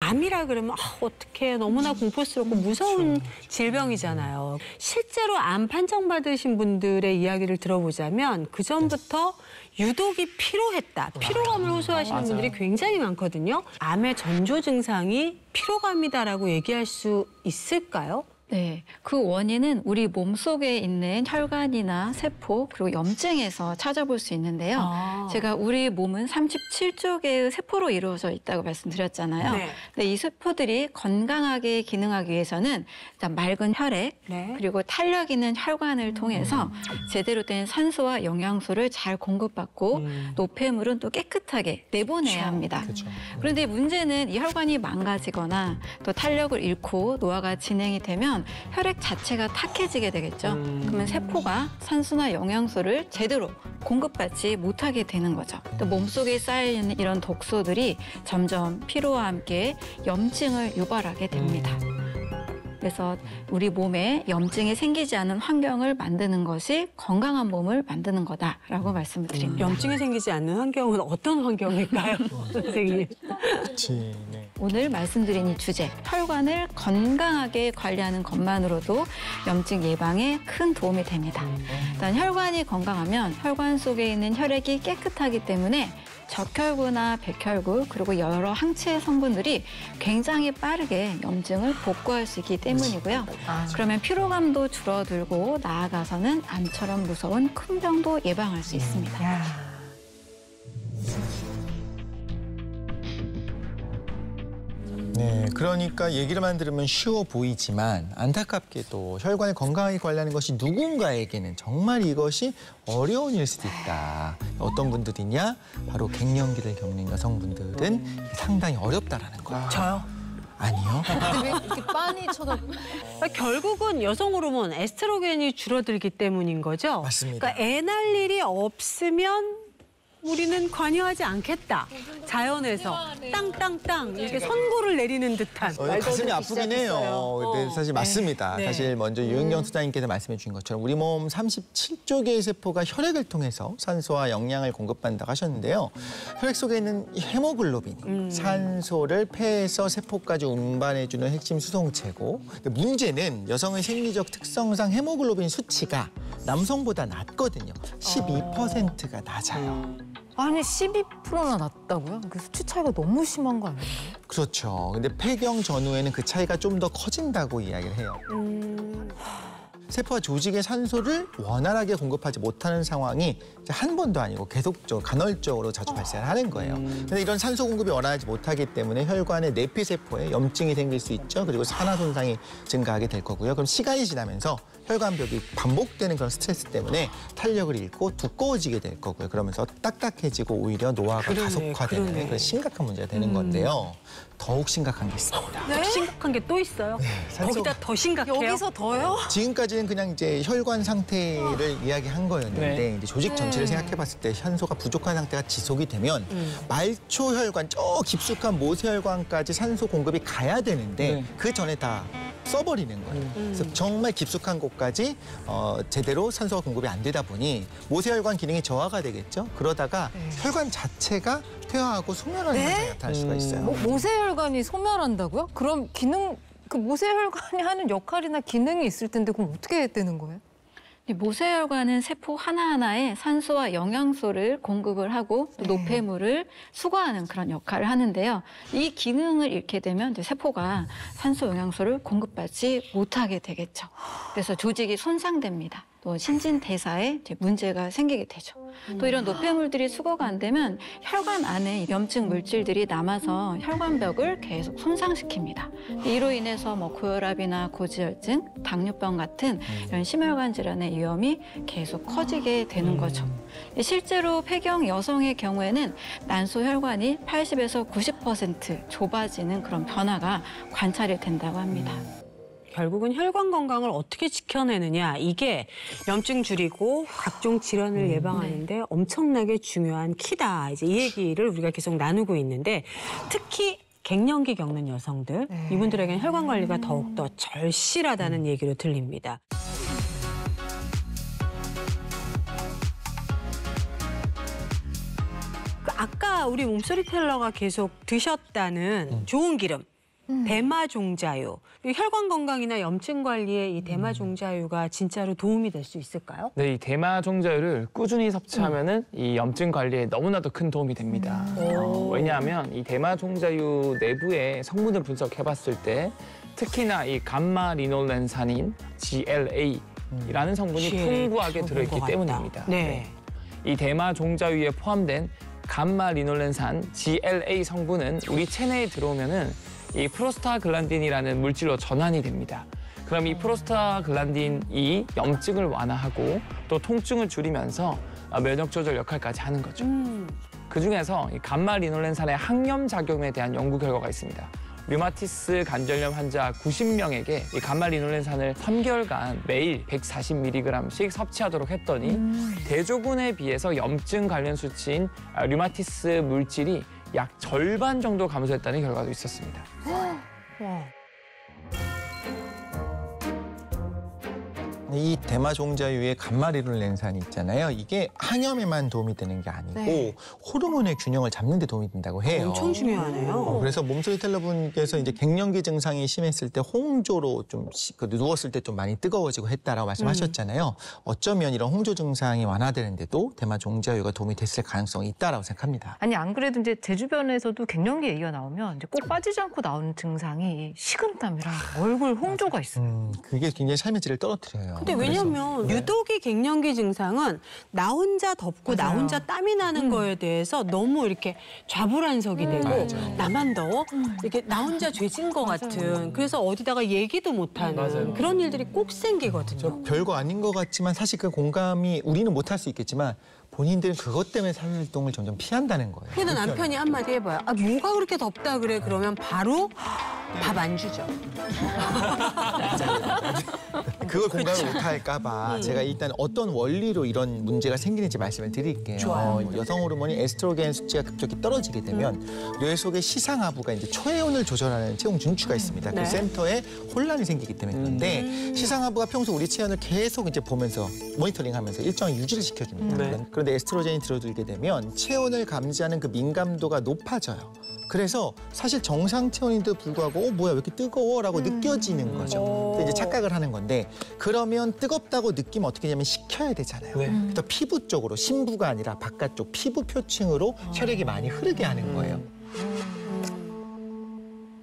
암이라 그러면 어떡해 너무나 공포스럽고 무서운 질병이잖아요. 실제로 암 판정받으신 분들의 이야기를 들어보자면 그전부터 유독이 피로했다. 피로감을 호소하시는 분들이 굉장히 많거든요. 암의 전조 증상이 피로감이다라고 얘기할 수 있을까요? 네, 그 원인은 우리 몸속에 있는 혈관이나 세포 그리고 염증에서 찾아볼 수 있는데요. 제가 우리 몸은 37조 개의 세포로 이루어져 있다고 말씀드렸잖아요. 네. 근데 이 세포들이 건강하게 기능하기 위해서는 일단 맑은 혈액 네. 그리고 탄력 있는 혈관을 통해서 제대로 된 산소와 영양소를 잘 공급받고 노폐물은 또 깨끗하게 내보내야 합니다. 그런데 문제는 이 혈관이 망가지거나 또 탄력을 잃고 노화가 진행이 되면 혈액 자체가 탁해지게 되겠죠. 그러면 세포가 산소나 영양소를 제대로 공급받지 못하게 되는 거죠. 또 몸속에 쌓여있는 이런 독소들이 점점 피로와 함께 염증을 유발하게 됩니다. 그래서 우리 몸에 염증이 생기지 않은 환경을 만드는 것이 건강한 몸을 만드는 거다라고 말씀을 드립니다. 염증이 생기지 않는 환경은 어떤 환경일까요, 선생님? 그렇지. 네. 오늘 말씀드린 이 주제, 혈관을 건강하게 관리하는 것만으로도 염증 예방에 큰 도움이 됩니다. 일단 혈관이 건강하면 혈관 속에 있는 혈액이 깨끗하기 때문에 적혈구나 백혈구 그리고 여러 항체 성분들이 굉장히 빠르게 염증을 복구할 수 있기 때문이고요. 그러면 피로감도 줄어들고 나아가서는 암처럼 무서운 큰 병도 예방할 수 있습니다. 네, 그러니까 얘기를만 들으면 쉬워 보이지만 안타깝게도 혈관을 건강하게 관리하는 것이 누군가에게는 정말 이것이 어려운 일일 수도 있다. 어떤 분들이냐? 바로 갱년기를 겪는 여성분들은 상당히 어렵다라는 거예요. 저요? 아니요. 근데 왜 이렇게 빤히 결국은 여성 호르몬 에스트로겐이 줄어들기 때문인 거죠? 맞습니다. 그러니까 애 날 일이 없으면 우리는 관여하지 않겠다. 자연에서 땅땅땅 이렇게 선고를 내리는 듯한. 가슴이 아프긴 해요. 근데 사실 맞습니다. 네. 사실 먼저 유은경 소장님께서 말씀해 주신 것처럼 우리 몸 37조 개의 세포가 혈액을 통해서 산소와 영양을 공급한다고 하셨는데요. 혈액 속에 있는 이 헤모글로빈이 산소를 폐에서 세포까지 운반해주는 핵심 수송체고, 근데 문제는 여성의 생리적 특성상 헤모글로빈 수치가 남성보다 낮거든요. 12%가 낮아요. 아니 12%나 낮다고요? 그 수치 차이가 너무 심한 거 아니에요? 그렇죠. 근데 폐경 전후에는 그 차이가 좀 더 커진다고 이야기를 해요. 세포와 조직의 산소를 원활하게 공급하지 못하는 상황이 한 번도 아니고 계속적으로 간헐적으로 자주 발생하는 거예요. 근데 이런 산소 공급이 원활하지 못하기 때문에 혈관의 내피세포에 염증이 생길 수 있죠. 그리고 산화 손상이 증가하게 될 거고요. 그럼 시간이 지나면서 혈관벽이 반복되는 그런 스트레스 때문에 탄력을 잃고 두꺼워지게 될 거고요. 그러면서 딱딱해지고 오히려 노화가 가속화되는 그런 심각한 문제가 되는 건데요. 더욱 심각한 게 있습니다. 네? 심각한 게 또 있어요? 거기다 더 심각해요? 여기서 더요? 지금까지는 그냥 이제 혈관 상태를 이야기한 거였는데 이제 조직 전체를 생각해봤을 때 산소가 부족한 상태가 지속이 되면 말초 혈관, 저 깊숙한 모세혈관까지 산소 공급이 가야 되는데 그 전에 다 써버리는 거예요. 그래서 정말 깊숙한 곳까지 제대로 산소가 공급이 안 되다 보니 모세혈관 기능이 저하가 되겠죠. 그러다가 혈관 자체가 퇴화하고 소멸하는 현상이 나타날 수가 있어요. 모세혈관이 소멸한다고요? 그럼 그 모세혈관이 하는 역할이나 기능이 있을 텐데 그럼 어떻게 되는 거예요? 모세혈관은 세포 하나하나에 산소와 영양소를 공급을 하고 또 노폐물을 수거하는 그런 역할을 하는데요. 이 기능을 잃게 되면 이제 세포가 산소 영양소를 공급받지 못하게 되겠죠. 그래서 조직이 손상됩니다. 또 신진대사에 이제 문제가 생기게 되죠. 또 이런 노폐물들이 수거가 안 되면 혈관 안에 염증 물질들이 남아서 혈관벽을 계속 손상시킵니다. 이로 인해서 고혈압이나 고지혈증, 당뇨병 같은 이런 심혈관 질환의 위험이 계속 커지게 되는 거죠. 실제로 폐경 여성의 경우에는 난소 혈관이 80에서 90% 좁아지는 그런 변화가 관찰이 된다고 합니다. 결국은 혈관 건강을 어떻게 지켜내느냐, 이게 염증 줄이고 각종 질환을 예방하는데 엄청나게 중요한 키다. 이제 이 얘기를 우리가 계속 나누고 있는데 특히 갱년기 겪는 여성들, 이분들에게는 혈관 관리가 더욱더 절실하다는 얘기로 들립니다. 아까 우리 몸소리 텔러가 계속 드셨다는 좋은 기름, 대마종자유. 이 혈관 건강이나 염증 관리에 이 대마종자유가 진짜로 도움이 될 수 있을까요? 네, 이 대마종자유를 꾸준히 섭취하면은 이 염증 관리에 너무나도 큰 도움이 됩니다. 왜냐하면 이 대마종자유 내부의 성분을 분석해봤을 때 특히나 이 감마리놀렌산인 GLA라는 성분이 풍부하게 들어있기 때문입니다. 네. 이 대마종자유에 포함된 감마리놀렌산 GLA 성분은 우리 체내에 들어오면은 이 프로스타글란딘이라는 물질로 전환이 됩니다. 그럼 이 프로스타글란딘이 염증을 완화하고 또 통증을 줄이면서 면역 조절 역할까지 하는 거죠. 그중에서 이 감마리놀렌산의 항염 작용에 대한 연구 결과가 있습니다. 류마티스 관절염 환자 90명에게 이 감마리놀렌산을 3개월간 매일 140mg씩 섭취하도록 했더니 대조군에 비해서 염증 관련 수치인 류마티스 물질이 약 절반 정도 감소했다는 결과도 있었습니다. 이 대마종자유의 감마리놀렌산이 있잖아요. 이게 항염에만 도움이 되는 게 아니고 호르몬의 균형을 잡는 데 도움이 된다고 해요. 엄청 중요하네요. 그래서 몸소리 텔러분께서 이제 갱년기 증상이 심했을 때 홍조로 좀 누웠을 때 좀 많이 뜨거워지고 했다라고 말씀하셨잖아요. 어쩌면 이런 홍조 증상이 완화되는데도 대마종자유가 도움이 됐을 가능성이 있다라고 생각합니다. 아니 안 그래도 이제 제 주변에서도 갱년기 얘기가 나오면 이제 꼭 빠지지 않고 나오는 증상이 식은땀이랑 얼굴 홍조가 있어요. 그게 굉장히 삶의 질을 떨어뜨려요. 근데 왜냐면 유독이 갱년기 증상은 나 혼자 덥고 나 혼자 땀이 나는 거에 대해서 너무 이렇게 좌불안석이 되고 나만 더워? 이렇게 나 혼자 죄진 것 같은 그래서 어디다가 얘기도 못하는 그런 일들이 꼭 생기거든요. 별거 아닌 것 같지만 사실 그 공감이 우리는 못할 수 있겠지만 본인들은 그것 때문에 사회활동을 점점 피한다는 거예요. 그래도 남편이 한마디 해봐요. 아, 뭐가 그렇게 덥다 그래? 그러면 바로 밥 안 주죠. 그걸 공감을 못할까 봐 제가 일단 어떤 원리로 이런 문제가 생기는지 말씀을 드릴게요. 여성 호르몬이 에스트로겐 수치가 급격히 떨어지게 되면 뇌 속에 시상하부가 이제 초회온을 조절하는 체온 준추가 있습니다. 그 센터에 혼란이 생기기 때문에 그런데 시상하부가 평소 우리 체온을 계속 이제 보면서 모니터링하면서 일정한 유지를 시켜줍니다. 그런데 에스트로겐이 들어들게 되면 체온을 감지하는 그 민감도가 높아져요. 그래서 사실 정상 체온인데도 불구하고 뭐야 왜 이렇게 뜨거워라고 느껴지는 거죠. 그래서 이제 착각을 하는 건데 그러면 뜨겁다고 느끼면 어떻게 하냐면 식혀야 되잖아요. 그래서 피부 쪽으로 심부가 아니라 바깥쪽 피부 표층으로 혈액이 많이 흐르게 하는 거예요.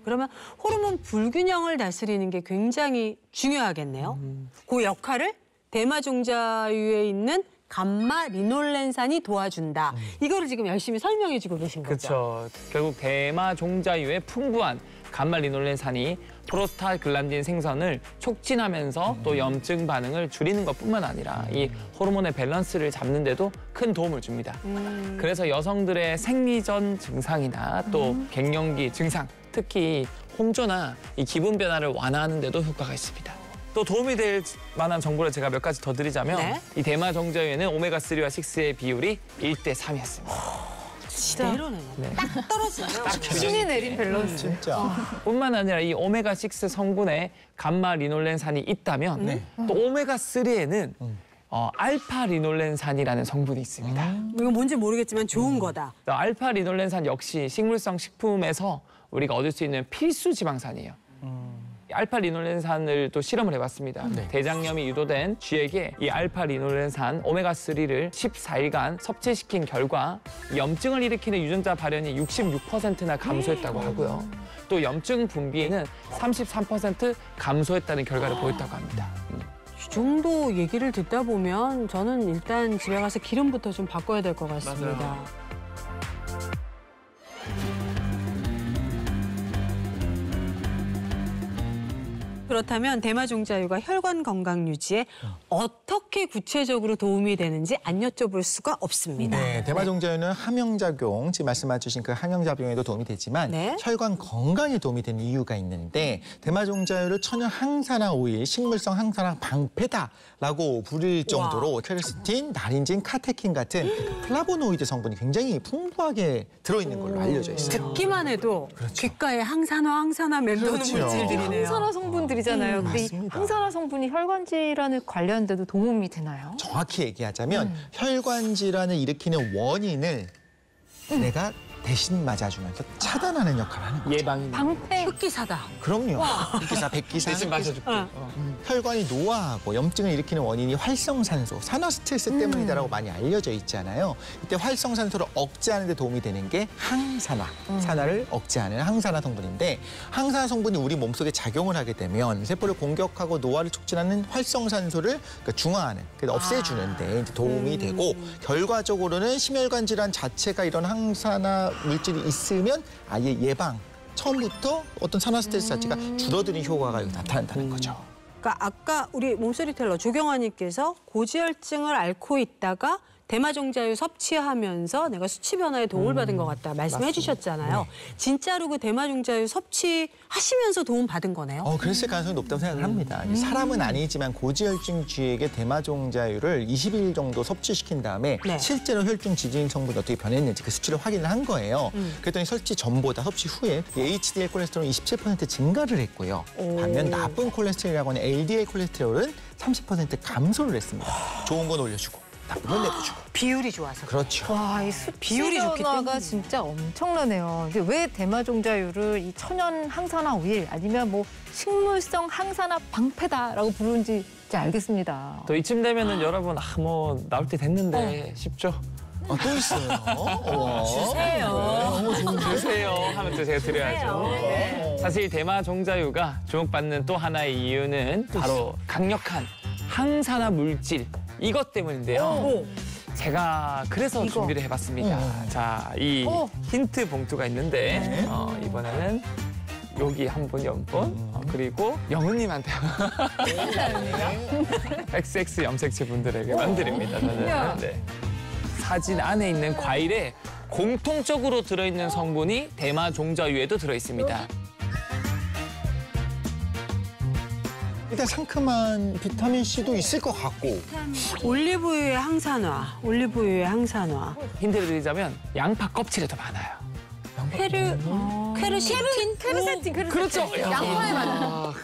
그러면 호르몬 불균형을 다스리는 게 굉장히 중요하겠네요. 그 역할을 대마종자유에 있는 감마리놀렌산이 도와준다. 이거를 지금 열심히 설명해주고 계신 거죠. 그렇죠. 결국 대마종자유의 풍부한 감마리놀렌산이 프로스타글란딘 생성을 촉진하면서 또 염증 반응을 줄이는 것뿐만 아니라 이 호르몬의 밸런스를 잡는 데도 큰 도움을 줍니다. 그래서 여성들의 생리전 증상이나 또 갱년기 증상, 특히 홍조나 이 기분 변화를 완화하는 데도 효과가 있습니다. 또 도움이 될 만한 정보를 제가 몇 가지 더 드리자면 이 대마종자유에는 오메가3와 6의 비율이 1:3이었습니다. 제대로네요. 딱 떨어지네요. 신이 내린 밸런스. 진짜. 뿐만 아니라 이 오메가6 성분에 감마리놀렌산이 있다면 또 오메가3에는 알파리놀렌산이라는 성분이 있습니다. 이거 뭔지 모르겠지만 좋은 거다. 알파리놀렌산 역시 식물성 식품에서 우리가 얻을 수 있는 필수 지방산이에요. 알파리놀렌산을 또 실험을 해봤습니다. 대장염이 유도된 쥐에게 이 알파리놀렌산 오메가3를 14일간 섭취시킨 결과 염증을 일으키는 유전자 발현이 66%나 감소했다고 하고요. 또 염증 분비에는 33% 감소했다는 결과를 보였다고 합니다. 이 정도 얘기를 듣다 보면 저는 일단 집에 가서 기름부터 좀 바꿔야 될 것 같습니다. 맞아요. 그렇다면 대마종자유가 혈관 건강 유지에 어떻게 구체적으로 도움이 되는지 안 여쭤볼 수가 없습니다. 네, 대마종자유는 함영작용, 지금 말씀해주신 그 함영작용에도 도움이 되지만 혈관 건강에 도움이 되는 이유가 있는데 대마종자유를 천연 항산화 오일, 식물성 항산화 방패다라고 부를 정도로 퀘르세틴, 나린진, 카테킨 같은 플라보노이드 성분이 굉장히 풍부하게 들어있는 걸로 알려져 있어요. 듣기만 해도 귓가에 항산화 맴도는 물질들이네요. 항산화 성분들이잖아요. 근데 이 맞습니다. 항산화 성분이 혈관 질환에 관련돼도 도움이 되나요? 정확히 얘기하자면 혈관 질환을 일으키는 원인을 내가 대신 맞아주면서 차단하는 역할을 하는 거죠. 예방이 방패. 흑기사다. 그럼요. 흑기사, 백기사. 대신 맞아줄게. 혈관이 노화하고 염증을 일으키는 원인이 활성산소, 산화 스트레스 때문이다라고 많이 알려져 있잖아요. 이때 활성산소를 억제하는 데 도움이 되는 게 항산화, 산화를 억제하는 항산화 성분인데 항산화 성분이 우리 몸속에 작용을 하게 되면 세포를 공격하고 노화를 촉진하는 활성산소를 그러니까 중화하는, 그래서 없애주는 데 이제 도움이 되고 결과적으로는 심혈관 질환 자체가 이런 항산화 물질이 있으면 아예 예방, 처음부터 어떤 산화 스트레스 자체가 줄어드는 효과가 나타난다는 거죠. 그러니까 아까 우리 몸소리 텔러 조경환님께서 고지혈증을 앓고 있다가 대마종자유 섭취하면서 내가 수치 변화에 도움을 받은 것 같다 말씀해 주셨잖아요. 진짜로 그 대마종자유 섭취하시면서 도움 받은 거네요? 그랬을 가능성이 높다고 생각을 합니다. 사람은 아니지만 고지혈증 쥐에게 대마종자유를 20일 정도 섭취시킨 다음에 네. 실제로 혈중 지진 성분이 어떻게 변했는지 그 수치를 확인을 한 거예요. 그랬더니 섭취 전보다 섭취 후에 HDL 콜레스테롤은 27% 증가를 했고요. 반면 나쁜 콜레스테롤이라고 하는 LDL 콜레스테롤은 30% 감소를 했습니다. 좋은 건 올려주고 나쁜 건 내려주고. 비율이 좋아서. 그렇죠. 와, 이 수치 비율이 좋기 변화가 때문에. 진짜 엄청나네요. 근데 왜 대마종자유를 이 천연 항산화 오일 아니면 뭐 식물성 항산화 방패다라고 부르는지 이제 알겠습니다. 또 이쯤 되면은 여러분 뭐 나올 때 됐는데 쉽죠? 또 있어요. 주세요. 너무 좋은데. 드세요 하면 또 제가 드려야죠. 사실 대마종자유가 주목받는 또 하나의 이유는 바로 강력한 항산화 물질 이것 때문인데요. 제가 그래서 준비를 해봤습니다. 자, 이 힌트 봉투가 있는데 이번에는 여기 한 분, 그리고 영은님한테 XX 염색체 분들에게만 드립니다. 저는. 네. 사진 안에 있는 과일에 공통적으로 들어있는 성분이 대마종자유에도 들어있습니다. 일단 상큼한 비타민 C도 있을 것 같고. 올리브유의 항산화, 올리브유의 항산화. 힌트를 드리자면 양파 껍질에 더 많아요. 퀘르시틴? 케르세틴. 그렇죠. 양파에 많아요.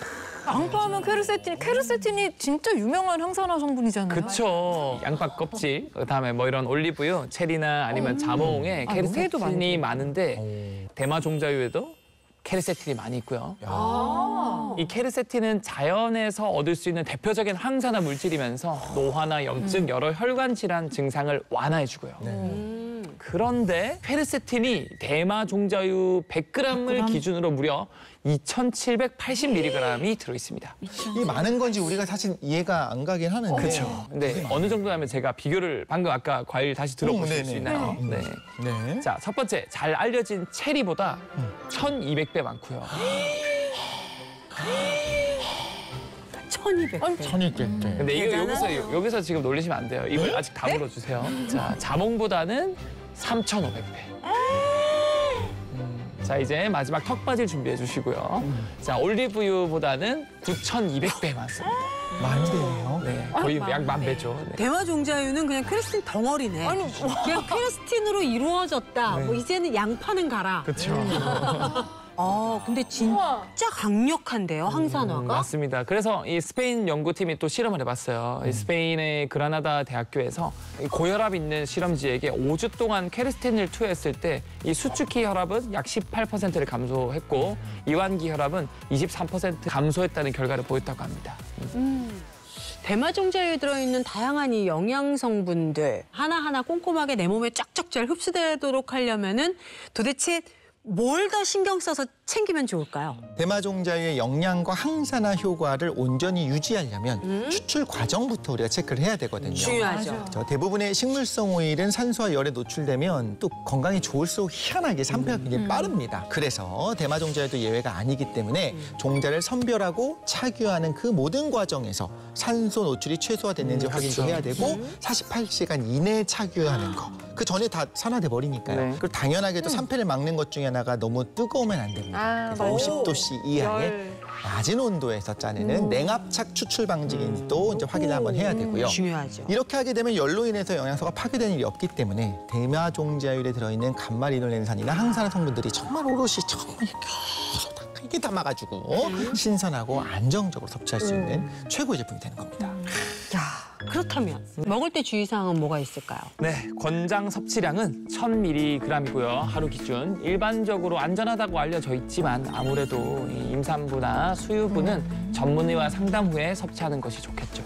양파하면 케르세틴이 진짜 유명한 항산화 성분이잖아요. 그렇죠. 양파 껍질, 그다음에 뭐 이런 올리브유, 체리나 아니면 자몽에 케르세틴이 많은데 대마종자유에도 케르세틴이 많이 있고요. 이 케르세틴은 자연에서 얻을 수 있는 대표적인 항산화 물질이면서 노화나 염증, 여러 혈관 질환 증상을 완화해주고요. 그런데 케르세틴이 대마종자유 100g을 기준으로 무려 2,780mg이 들어있습니다. 이게 많은 건지 우리가 사실 이해가 안 가긴 하는데. 그렇죠. 근데 어느 정도냐면 제가 비교를 방금 아까 과일 다시 들어보실 수 있나요? 네. 네. 자, 첫 번째 잘 알려진 체리보다 1,200배 많고요. 1200배. 천이 될 때. 근데 이거 여기서 지금 놀리시면 안 돼요. 입을 아직 다물어 주세요. 자, 자몽보다는 3,500배. 자, 이제 마지막 턱받이를 준비해 주시고요. 자, 올리브유보다는 9,200배 많습니다. 많네요. 네, 거의 약 10,000배죠. 네. 대마종자유는 그냥 퀘르스틴 덩어리네. 그냥 퀘르스틴으로 이루어졌다. 뭐 이제는 양파는 가라. 그렇죠. 근데 진짜 강력한데요, 항산화가? 맞습니다. 그래서 이 스페인 연구팀이 또 실험을 해봤어요. 이 스페인의 그라나다 대학교에서 이 고혈압 있는 실험지에게 5주 동안 케르스틴을 투여했을 때 이 수축기 혈압은 약 18%를 감소했고 이완기 혈압은 23% 감소했다는 결과를 보였다고 합니다. 대마종자유에 들어있는 다양한 이 영양 성분들 하나하나 꼼꼼하게 내 몸에 쫙쫙 잘 흡수되도록 하려면은 도대체 뭘 더 신경 써서 챙기면 좋을까요? 대마종자유의 영양과 항산화 효과를 온전히 유지하려면 추출 과정부터 우리가 체크를 해야 되거든요. 중요하죠. 대부분의 식물성 오일은 산소와 열에 노출되면 또 건강에 좋을수록 희한하게 산패가 굉장히 빠릅니다. 그래서 대마종자유도 예외가 아니기 때문에 종자를 선별하고 착유하는 그 모든 과정에서 산소 노출이 최소화됐는지 확인도 해야 되고 48시간 이내에 착유하는 거. 그 전에 다 산화돼 버리니까요. 네. 그리고 당연하게도 산패를 막는 것 중에 하나가 너무 뜨거우면 안 됩니다. 그래서 50도씨 이하의 낮은 온도에서 짜내는 냉압착 추출 방식인지도 이제 확인을 한번 해야 되고요. 중요하죠. 이렇게 하게 되면 열로 인해서 영양소가 파괴되는 일이 없기 때문에 대마종자유에 들어있는 감마리놀렌산이나 항산화 성분들이 정말 오롯이 정말 이게 담아가지고 신선하고 안정적으로 섭취할 수 있는 최고의 제품이 되는 겁니다. 야, 그렇다면 먹을 때 주의사항은 뭐가 있을까요? 네, 권장 섭취량은 1000mg이고요. 하루 기준. 일반적으로 안전하다고 알려져 있지만 아무래도 이 임산부나 수유부는 전문의와 상담 후에 섭취하는 것이 좋겠죠.